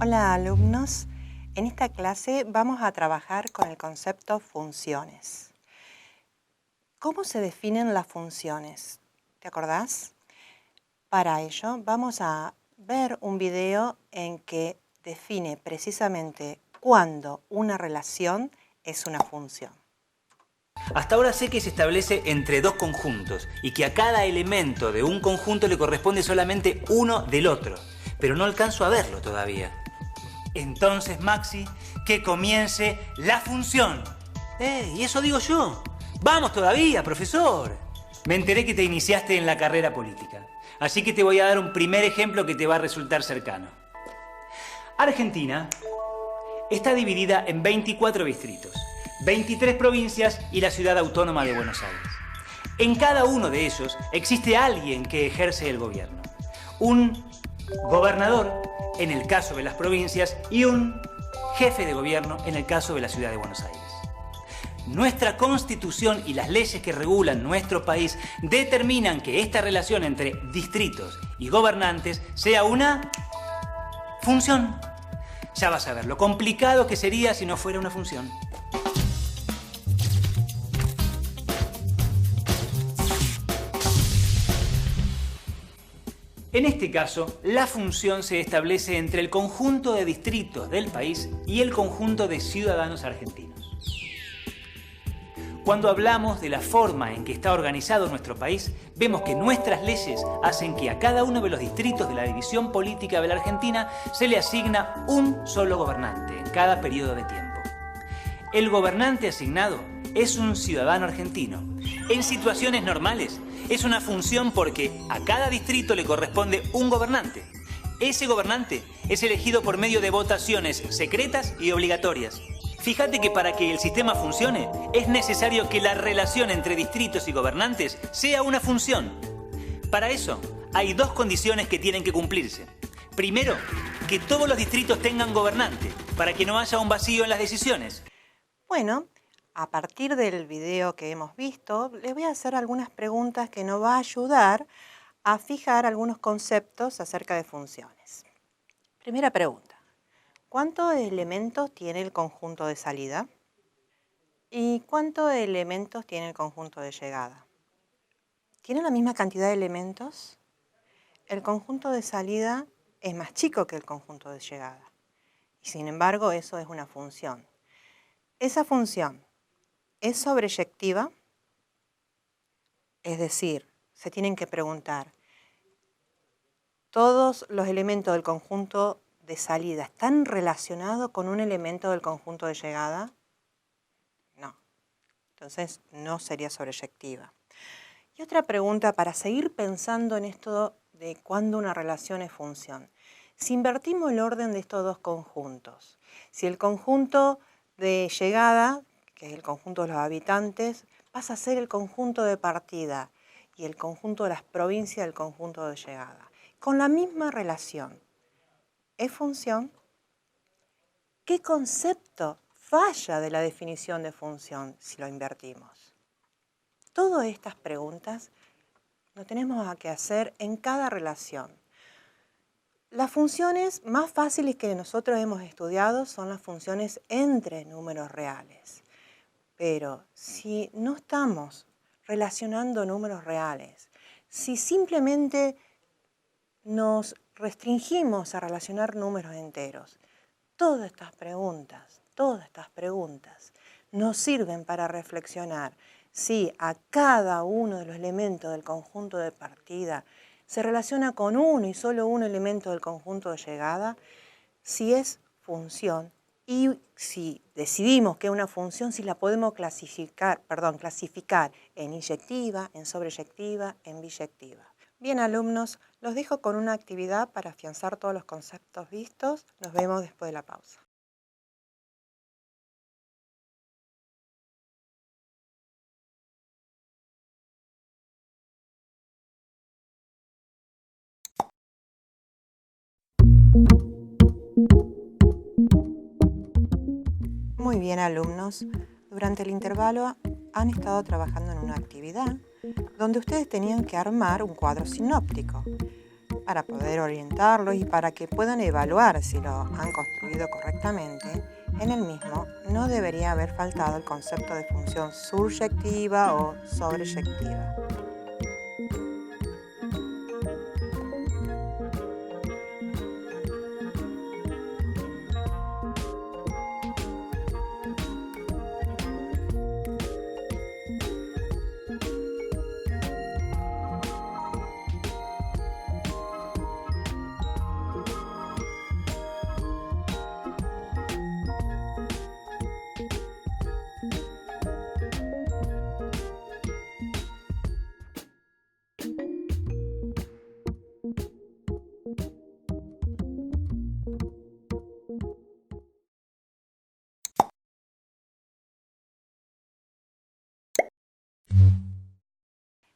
Hola alumnos, en esta clase vamos a trabajar con el concepto funciones. ¿Cómo se definen las funciones? ¿Te acordás? Para ello vamos a ver un video en que define precisamente cuándo una relación es una función. Hasta ahora sé que se establece entre dos conjuntos y que a cada elemento de un conjunto le corresponde solamente uno del otro, pero no alcanzo a verlo todavía. Entonces, Maxi, que comience la función. ¿Y eso digo yo? ¡Vamos todavía, profesor! Me enteré que te iniciaste en la carrera política, así que te voy a dar un primer ejemplo que te va a resultar cercano. Argentina está dividida en 24 distritos, 23 provincias y la ciudad autónoma de Buenos Aires. En cada uno de ellos existe alguien que ejerce el gobierno. Un gobernador, en el caso de las provincias, y un jefe de gobierno, en el caso de la ciudad de Buenos Aires. Nuestra Constitución y las leyes que regulan nuestro país determinan que esta relación entre distritos y gobernantes sea una función. Ya vas a ver lo complicado que sería si no fuera una función. En este caso, la función se establece entre el conjunto de distritos del país y el conjunto de ciudadanos argentinos. Cuando hablamos de la forma en que está organizado nuestro país, vemos que nuestras leyes hacen que a cada uno de los distritos de la división política de la Argentina se le asigna un solo gobernante en cada periodo de tiempo. El gobernante asignado es un ciudadano argentino. En situaciones normales es una función porque a cada distrito le corresponde un gobernante. Ese gobernante es elegido por medio de votaciones secretas y obligatorias. Fíjate que para que el sistema funcione es necesario que la relación entre distritos y gobernantes sea una función. Para eso hay dos condiciones que tienen que cumplirse. Primero, que todos los distritos tengan gobernante para que no haya un vacío en las decisiones. Bueno, a partir del video que hemos visto, les voy a hacer algunas preguntas que nos va a ayudar a fijar algunos conceptos acerca de funciones. Primera pregunta. ¿Cuántos elementos tiene el conjunto de salida? ¿Y cuántos elementos tiene el conjunto de llegada? ¿Tienen la misma cantidad de elementos? El conjunto de salida es más chico que el conjunto de llegada. Y sin embargo, eso es una función. Esa función es sobreyectiva, es decir, se tienen que preguntar, ¿todos los elementos del conjunto de salida están relacionados con un elemento del conjunto de llegada? No. Entonces, no sería sobreyectiva. Y otra pregunta para seguir pensando en esto de cuándo una relación es función. Si invertimos el orden de estos dos conjuntos, si el conjunto de llegada, que es el conjunto de los habitantes, pasa a ser el conjunto de partida y el conjunto de las provincias el conjunto de llegada, con la misma relación, ¿es función? ¿Qué concepto falla de la definición de función si lo invertimos? Todas estas preguntas lo tenemos que hacer en cada relación. Las funciones más fáciles que nosotros hemos estudiado son las funciones entre números reales. Pero si no estamos relacionando números reales, si simplemente nos restringimos a relacionar números enteros, todas estas preguntas nos sirven para reflexionar si a cada uno de los elementos del conjunto de partida se relaciona con uno y solo un elemento del conjunto de llegada, si es función y si decidimos que es una función, si la podemos clasificar en inyectiva, en sobreyectiva, en biyectiva. Bien, alumnos, los dejo con una actividad para afianzar todos los conceptos vistos. Nos vemos después de la pausa. Muy bien, alumnos. Durante el intervalo han estado trabajando en una actividad donde ustedes tenían que armar un cuadro sinóptico. para poder orientarlos y para que puedan evaluar si lo han construido correctamente, en el mismo no debería haber faltado el concepto de función suryectiva o sobreyectiva.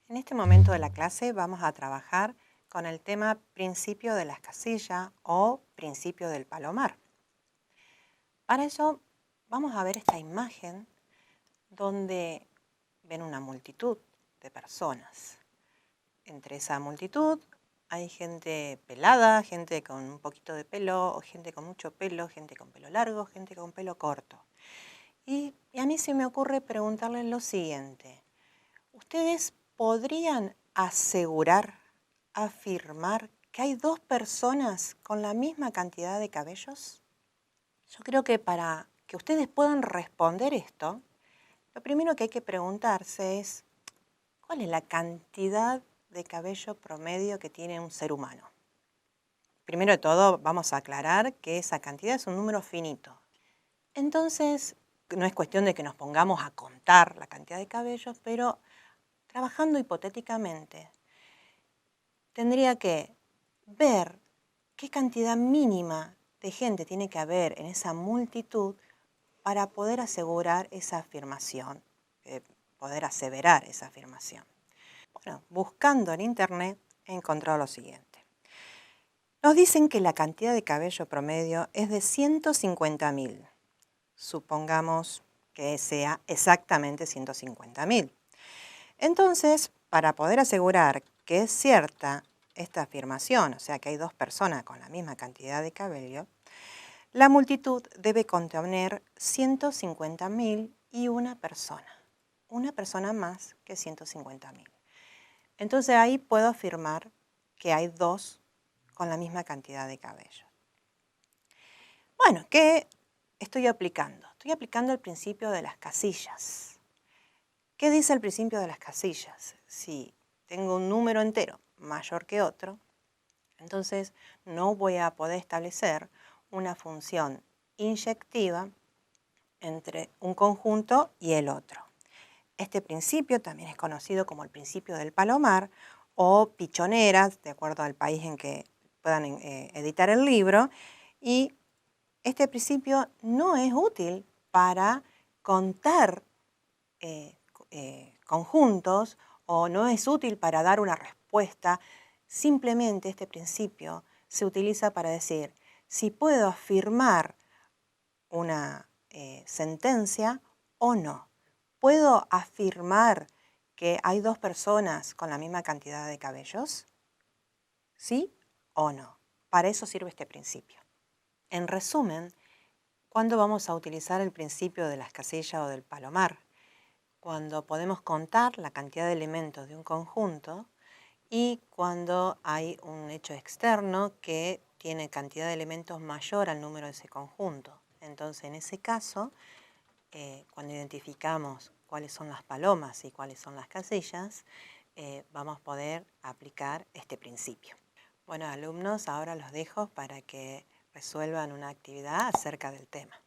En este momento de la clase vamos a trabajar con el tema principio de las casillas o principio del palomar. Para eso vamos a ver esta imagen donde ven una multitud de personas. Entre esa multitud hay gente pelada, gente con un poquito de pelo, o gente con mucho pelo, gente con pelo largo, gente con pelo corto. Y a mí se me ocurre preguntarles lo siguiente. ¿Ustedes podrían asegurar, afirmar que hay dos personas con la misma cantidad de cabellos? Yo creo que para que ustedes puedan responder esto, lo primero que hay que preguntarse es, ¿cuál es la cantidad de cabello promedio que tiene un ser humano? Primero de todo, vamos a aclarar que esa cantidad es un número finito. Entonces, no es cuestión de que nos pongamos a contar la cantidad de cabellos, pero trabajando hipotéticamente, tendría que ver qué cantidad mínima de gente tiene que haber en esa multitud para poder asegurar esa afirmación, poder aseverar esa afirmación. Bueno, buscando en internet he encontrado lo siguiente. Nos dicen que la cantidad de cabello promedio es de 150.000. Supongamos que sea exactamente 150.000. Entonces, para poder asegurar que es cierta esta afirmación, o sea que hay dos personas con la misma cantidad de cabello, la multitud debe contener 150.000 y una persona más que 150.000. Entonces ahí puedo afirmar que hay dos con la misma cantidad de cabello. Bueno, ¿qué estoy aplicando? Estoy aplicando el principio de las casillas. ¿Qué dice el principio de las casillas? Si tengo un número entero mayor que otro, entonces no voy a poder establecer una función inyectiva entre un conjunto y el otro. Este principio también es conocido como el principio del palomar o pichoneras, de acuerdo al país en que puedan editar el libro, y este principio no es útil para contar conjuntos o no es útil para dar una respuesta. Simplemente este principio se utiliza para decir si puedo afirmar una sentencia o no. ¿Puedo afirmar que hay dos personas con la misma cantidad de cabellos? ¿Sí o no? Para eso sirve este principio. En resumen, ¿cuándo vamos a utilizar el principio de las casillas o del palomar? Cuando podemos contar la cantidad de elementos de un conjunto y cuando hay un hecho externo que tiene cantidad de elementos mayor al número de ese conjunto. Entonces, en ese caso, cuando identificamos cuáles son las palomas y cuáles son las casillas, vamos a poder aplicar este principio. Bueno, alumnos, ahora los dejo para que resuelvan una actividad acerca del tema.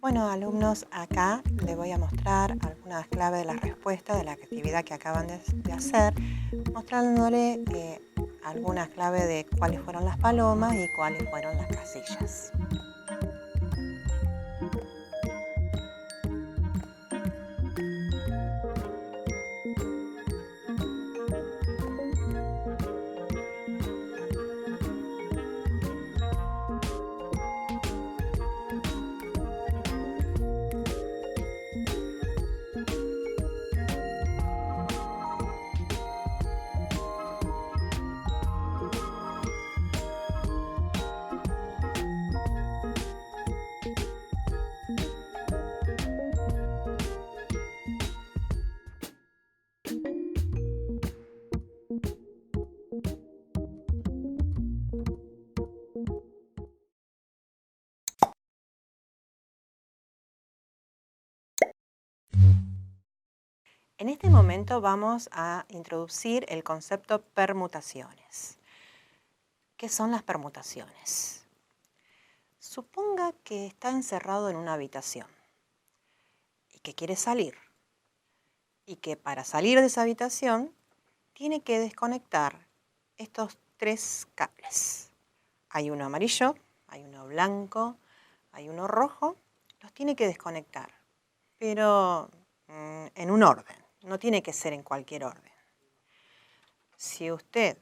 Bueno, alumnos, acá les voy a mostrar algunas claves de la respuesta de la actividad que acaban de hacer, mostrándole algunas claves de cuáles fueron las palomas y cuáles fueron las casillas. En este momento vamos a introducir el concepto permutaciones. ¿Qué son las permutaciones? Suponga que está encerrado en una habitación y que quiere salir. Y que para salir de esa habitación tiene que desconectar estos 3 cables. Hay uno amarillo, hay uno blanco, hay uno rojo. Los tiene que desconectar, pero en un orden. No tiene que ser en cualquier orden. Si usted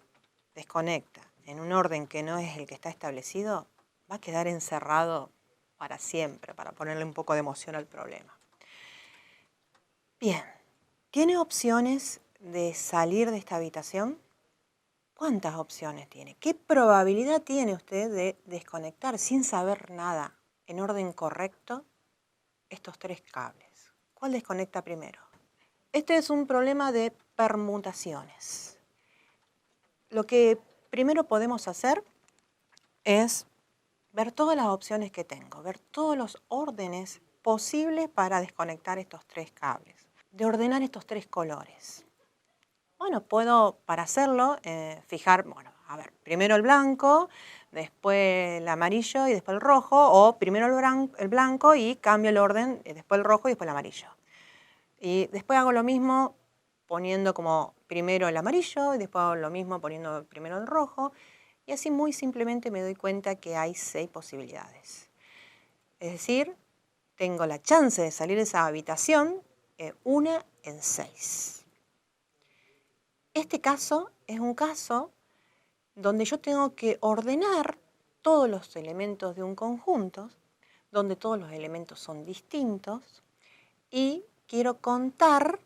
desconecta en un orden que no es el que está establecido, va a quedar encerrado para siempre, para ponerle un poco de emoción al problema. Bien, ¿tiene opciones de salir de esta habitación? ¿Cuántas opciones tiene? ¿Qué probabilidad tiene usted de desconectar sin saber nada en orden correcto estos 3 cables? ¿Cuál desconecta primero? Este es un problema de permutaciones. Lo que primero podemos hacer es ver todas las opciones que tengo, ver todos los órdenes posibles para desconectar estos 3 cables, de ordenar estos 3 colores. Bueno, puedo, para hacerlo, fijar, primero el blanco, después el amarillo y después el rojo, o primero el blanco y cambio el orden, después el rojo y después el amarillo. Y después hago lo mismo poniendo como primero el amarillo y después hago lo mismo poniendo primero el rojo. Y así muy simplemente me doy cuenta que hay 6 posibilidades. Es decir, tengo la chance de salir de esa habitación 1 en 6. Este caso es un caso donde yo tengo que ordenar todos los elementos de un conjunto, donde todos los elementos son distintos, y quiero contar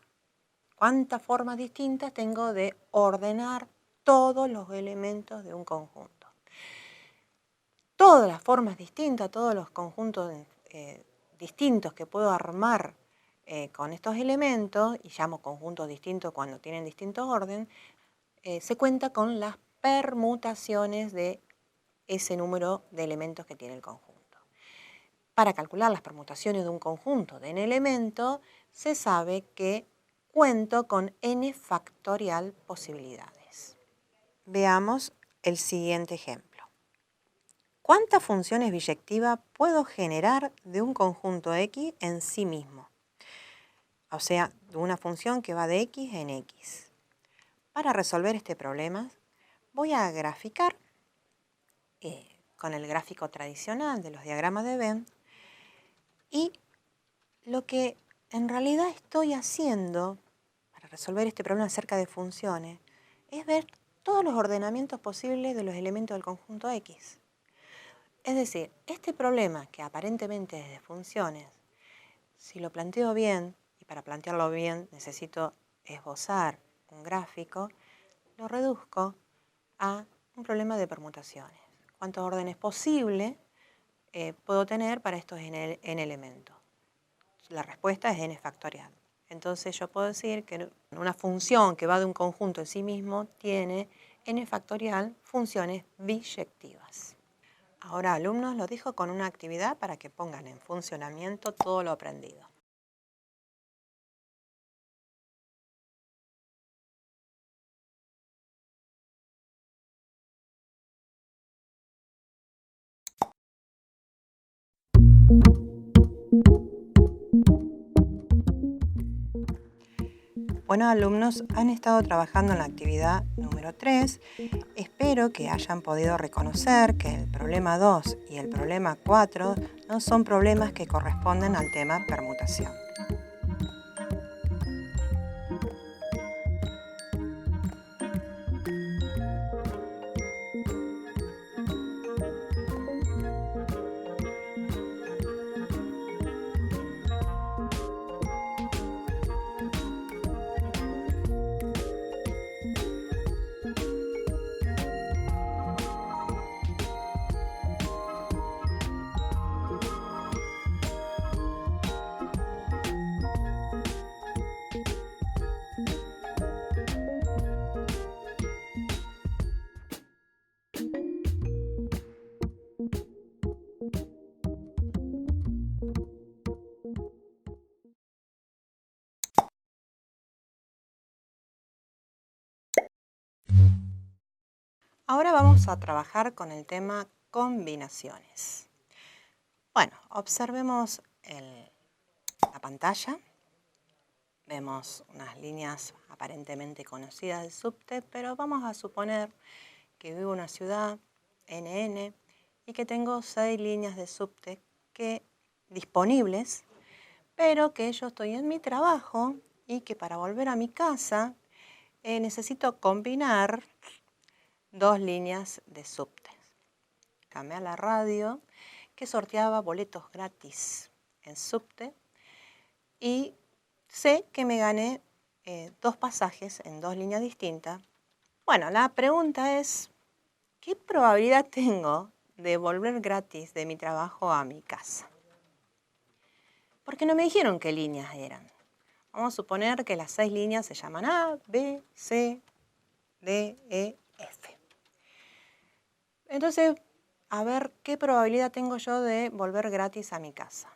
cuántas formas distintas tengo de ordenar todos los elementos de un conjunto. Todas las formas distintas, todos los conjuntos distintos que puedo armar con estos elementos, y llamo conjuntos distintos cuando tienen distinto orden, se cuenta con las permutaciones de ese número de elementos que tiene el conjunto. Para calcular las permutaciones de un conjunto de n elementos, se sabe que cuento con n factorial posibilidades. Veamos el siguiente ejemplo. ¿Cuántas funciones biyectivas puedo generar de un conjunto X en sí mismo? O sea, de una función que va de X en X. Para resolver este problema, voy a graficar con el gráfico tradicional de los diagramas de Venn, y lo que en realidad estoy haciendo para resolver este problema acerca de funciones es ver todos los ordenamientos posibles de los elementos del conjunto X. Es decir, este problema que aparentemente es de funciones, si lo planteo bien, y para plantearlo bien necesito esbozar un gráfico, lo reduzco a un problema de permutaciones. ¿Cuántos órdenes posibles puedo tener para estos n elementos? La respuesta es n factorial. Entonces yo puedo decir que una función que va de un conjunto en sí mismo tiene n factorial funciones biyectivas. Ahora, alumnos, los dejo con una actividad para que pongan en funcionamiento todo lo aprendido. Bueno, alumnos, han estado trabajando en la actividad número 3. Espero que hayan podido reconocer que el problema 2 y el problema 4 no son problemas que corresponden al tema permutación. Ahora vamos a trabajar con el tema combinaciones. Bueno, observemos la pantalla. Vemos unas líneas aparentemente conocidas del subte, pero vamos a suponer que vivo en una ciudad, NN, y que tengo 6 líneas de subte disponibles, pero que yo estoy en mi trabajo y que para volver a mi casa necesito combinar 2 líneas de subte. Llamé a la radio que sorteaba boletos gratis en subte y sé que me gané 2 pasajes en 2 líneas distintas. Bueno, la pregunta es, ¿qué probabilidad tengo de volver gratis de mi trabajo a mi casa? Porque no me dijeron qué líneas eran. Vamos a suponer que las 6 líneas se llaman A, B, C, D, E, F. Entonces, a ver qué probabilidad tengo yo de volver gratis a mi casa.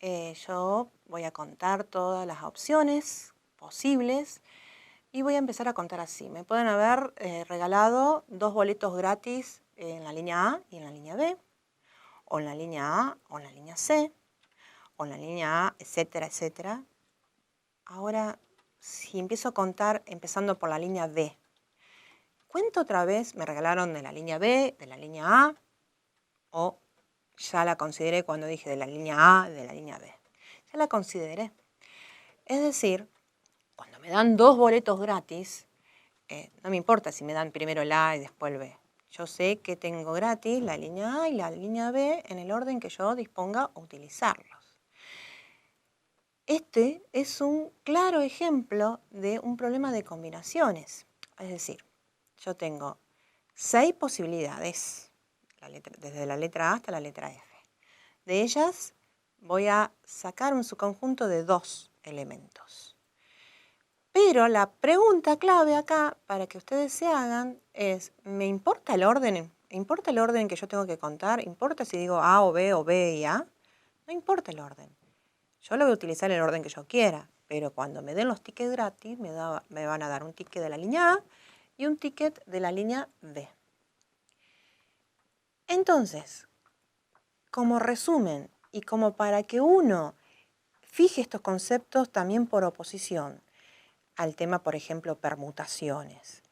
Yo voy a contar todas las opciones posibles y voy a empezar a contar así. Me pueden haber regalado 2 boletos gratis en la línea A y en la línea B, o en la línea A o en la línea C, o en la línea A, etcétera, etcétera. Ahora, si empiezo a contar empezando por la línea B, ¿cuento otra vez? ¿Me regalaron de la línea B, de la línea A? ¿O ya la consideré cuando dije de la línea A, de la línea B? Ya la consideré. Es decir, cuando me dan 2 boletos gratis, no me importa si me dan primero el A y después el B. Yo sé que tengo gratis la línea A y la línea B en el orden que yo disponga a utilizarlos. Este es un claro ejemplo de un problema de combinaciones. Es decir, yo tengo 6 posibilidades, desde la letra A hasta la letra F. De ellas voy a sacar un subconjunto de 2 elementos. Pero la pregunta clave acá, para que ustedes se hagan, es, ¿me importa el orden? ¿Importa el orden que yo tengo que contar? ¿Importa si digo A o B y A? No importa el orden. Yo lo voy a utilizar en el orden que yo quiera, pero cuando me den los tickets gratis, me van a dar un ticket de la línea A y un ticket de la línea B. Entonces, como resumen y como para que uno fije estos conceptos también por oposición al tema, por ejemplo, permutaciones.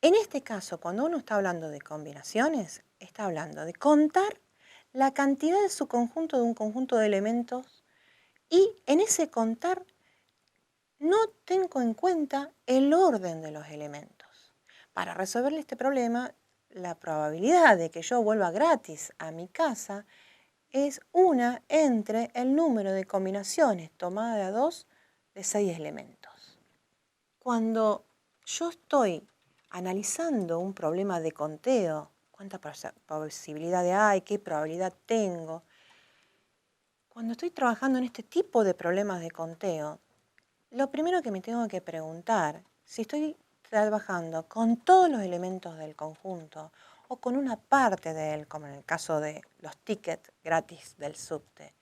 En este caso, cuando uno está hablando de combinaciones, está hablando de contar la cantidad de subconjunto de un conjunto de elementos y en ese contar no tengo en cuenta el orden de los elementos. Para resolver este problema, la probabilidad de que yo vuelva gratis a mi casa es 1 entre el número de combinaciones tomada de a 2 de 6 elementos. Cuando yo estoy analizando un problema de conteo, cuánta posibilidad hay, qué probabilidad tengo, cuando estoy trabajando en este tipo de problemas de conteo, lo primero que me tengo que preguntar, si estoy trabajando con todos los elementos del conjunto o con una parte de él, como en el caso de los tickets gratis del subte,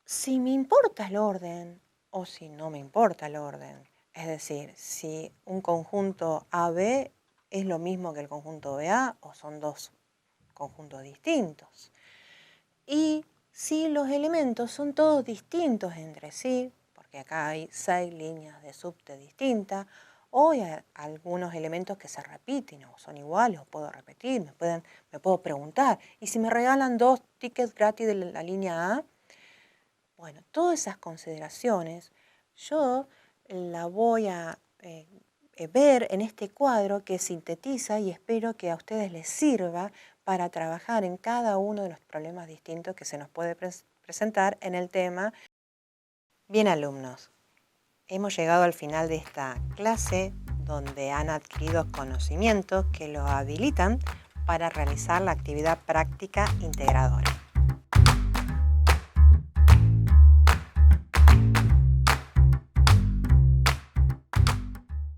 si me importa el orden o si no me importa el orden. Es decir, si un conjunto AB es lo mismo que el conjunto BA o son 2 conjuntos distintos. Y si los elementos son todos distintos entre sí, porque acá hay 6 líneas de subte distintas, o hay algunos elementos que se repiten o son iguales o puedo repetir, me puedo preguntar. Y si me regalan 2 tickets gratis de la línea A, bueno, todas esas consideraciones yo la voy a ver en este cuadro que sintetiza y espero que a ustedes les sirva para trabajar en cada uno de los problemas distintos que se nos puede presentar en el tema. Bien, alumnos, hemos llegado al final de esta clase donde han adquirido conocimientos que los habilitan para realizar la actividad práctica integradora.